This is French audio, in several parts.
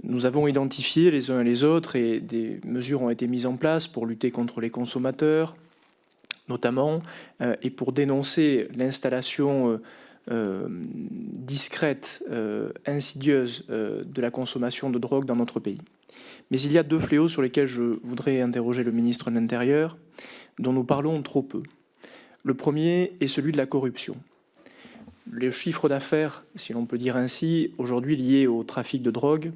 Nous avons identifié les uns et les autres et des mesures ont été mises en place pour lutter contre les consommateurs, notamment, et pour dénoncer l'installation discrète, insidieuse de la consommation de drogue dans notre pays. Mais il y a deux fléaux sur lesquels je voudrais interroger le ministre de l'Intérieur, dont nous parlons trop peu. Le premier est celui de la corruption. Le chiffre d'affaires, si l'on peut dire ainsi, aujourd'hui lié au trafic de drogue,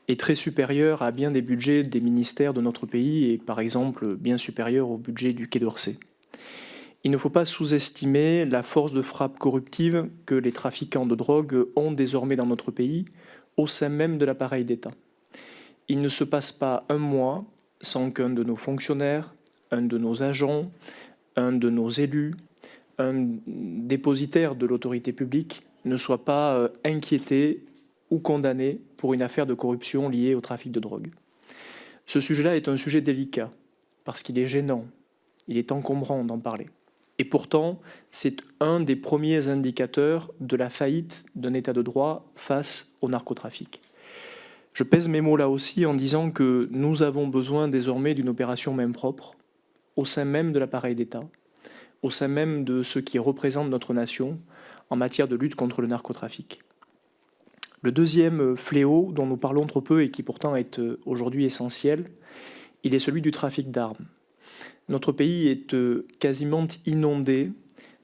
est très supérieur à bien des budgets des ministères de notre pays et, par exemple, bien supérieur au budget du Quai d'Orsay. Il ne faut pas sous-estimer la force de frappe corruptive que les trafiquants de drogue ont désormais dans notre pays, au sein même de l'appareil d'État. Il ne se passe pas un mois sans qu'un de nos fonctionnaires, un de nos agents, un de nos élus, un dépositaire de l'autorité publique ne soit pas inquiété ou condamné pour une affaire de corruption liée au trafic de drogue. Ce sujet-là est un sujet délicat, parce qu'il est gênant, il est encombrant d'en parler. Et pourtant, c'est un des premiers indicateurs de la faillite d'un État de droit face au narcotrafic. Je pèse mes mots là aussi en disant que nous avons besoin désormais d'une opération main propre, au sein même de l'appareil d'État, au sein même de ceux qui représentent notre nation en matière de lutte contre le narcotrafic. Le deuxième fléau dont nous parlons trop peu et qui pourtant est aujourd'hui essentiel, il est celui du trafic d'armes. Notre pays est quasiment inondé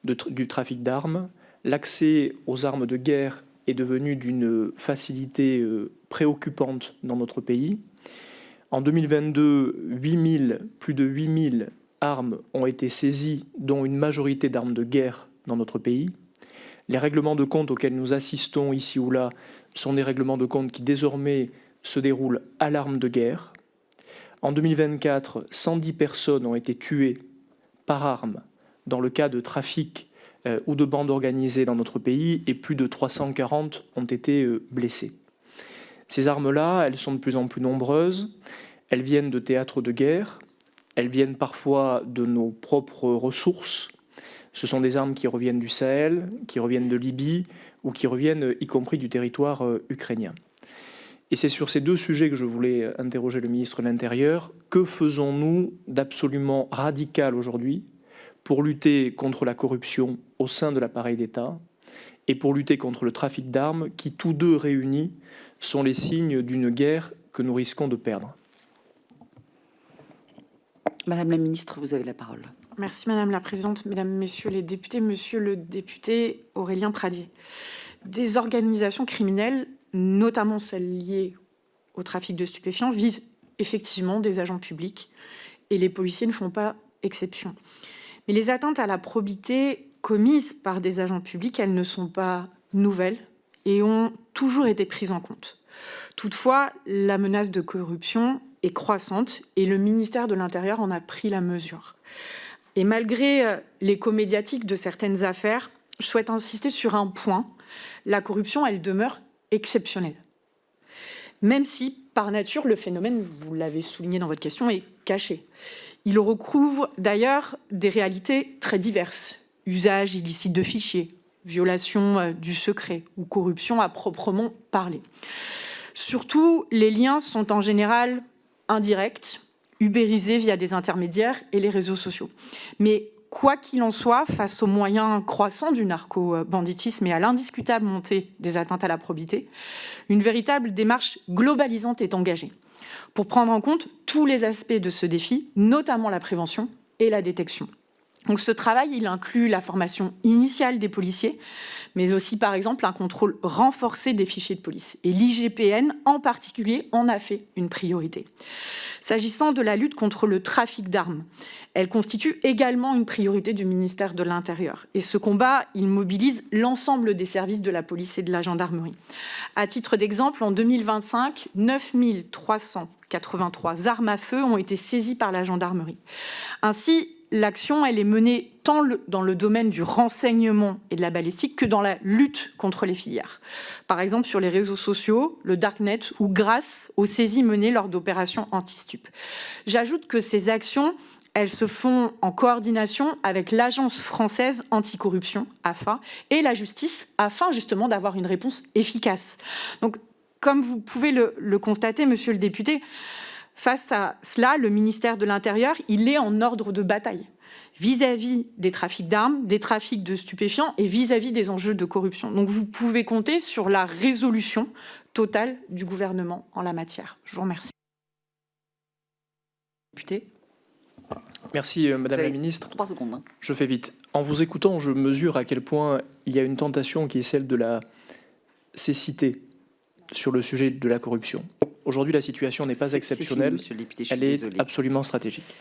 du trafic d'armes. L'accès aux armes de guerre est devenu d'une facilité préoccupante dans notre pays. En 2022, plus de 8000 armes ont été saisies, dont une majorité d'armes de guerre dans notre pays. Les règlements de compte auxquels nous assistons ici ou là sont des règlements de compte qui désormais se déroulent à l'arme de guerre. En 2024, 110 personnes ont été tuées par arme dans le cas de trafic ou de bandes organisées dans notre pays et plus de 340 ont été blessées. Ces armes-là, elles sont de plus en plus nombreuses, elles viennent de théâtres de guerre, elles viennent parfois de nos propres ressources. Ce sont des armes qui reviennent du Sahel, qui reviennent de Libye ou qui reviennent y compris du territoire ukrainien. Et c'est sur ces deux sujets que je voulais interroger le ministre de l'Intérieur. Que faisons-nous d'absolument radical aujourd'hui pour lutter contre la corruption au sein de l'appareil d'État et pour lutter contre le trafic d'armes qui, tous deux réunis, sont les signes d'une guerre que nous risquons de perdre? Madame la ministre, vous avez la parole. Merci Madame la Présidente, Mesdames, Messieurs les députés, Monsieur le député Aurélien Pradier. Des organisations criminelles, notamment celles liées au trafic de stupéfiants, visent effectivement des agents publics et les policiers ne font pas exception. Mais les atteintes à la probité commises par des agents publics, elles ne sont pas nouvelles et ont toujours été prises en compte. Toutefois, la menace de corruption est croissante et le ministère de l'Intérieur en a pris la mesure. Et malgré l'écho médiatique de certaines affaires, je souhaite insister sur un point. La corruption, elle demeure exceptionnelle. Même si, par nature, le phénomène, vous l'avez souligné dans votre question, est caché. Il recouvre d'ailleurs des réalités très diverses. Usage illicite de fichiers, violation du secret ou corruption à proprement parler. Surtout, les liens sont en général indirects, ubérisés via des intermédiaires et les réseaux sociaux. Mais quoi qu'il en soit, face aux moyens croissants du narco-banditisme et à l'indiscutable montée des atteintes à la probité, une véritable démarche globalisante est engagée pour prendre en compte tous les aspects de ce défi, notamment la prévention et la détection. Donc ce travail, il inclut la formation initiale des policiers, mais aussi par exemple un contrôle renforcé des fichiers de police. Et l'IGPN en particulier en a fait une priorité. S'agissant de la lutte contre le trafic d'armes, elle constitue également une priorité du ministère de l'Intérieur. Et ce combat, il mobilise l'ensemble des services de la police et de la gendarmerie. À titre d'exemple, en 2025, 9383 armes à feu ont été saisies par la gendarmerie. Ainsi, l'action, elle est menée tant dans le domaine du renseignement et de la balistique que dans la lutte contre les filières. Par exemple, sur les réseaux sociaux, le darknet ou grâce aux saisies menées lors d'opérations anti-stup. J'ajoute que ces actions, elles se font en coordination avec l'Agence française anticorruption, AFA, et la justice, afin justement d'avoir une réponse efficace. Donc, comme vous pouvez le constater, monsieur le député, face à cela, le ministère de l'Intérieur, il est en ordre de bataille vis-à-vis des trafics d'armes, des trafics de stupéfiants et vis-à-vis des enjeux de corruption. Donc vous pouvez compter sur la résolution totale du gouvernement en la matière. Je vous remercie. Député, Merci Madame vous la avez Ministre. 3 secondes. Hein. Je fais vite. En vous écoutant, je mesure à quel point il y a une tentation qui est celle de la cécité sur le sujet de la corruption. Aujourd'hui, la situation n'est pas C'est exceptionnelle, fini, monsieur le député, je suis elle est désolée. absolument stratégique.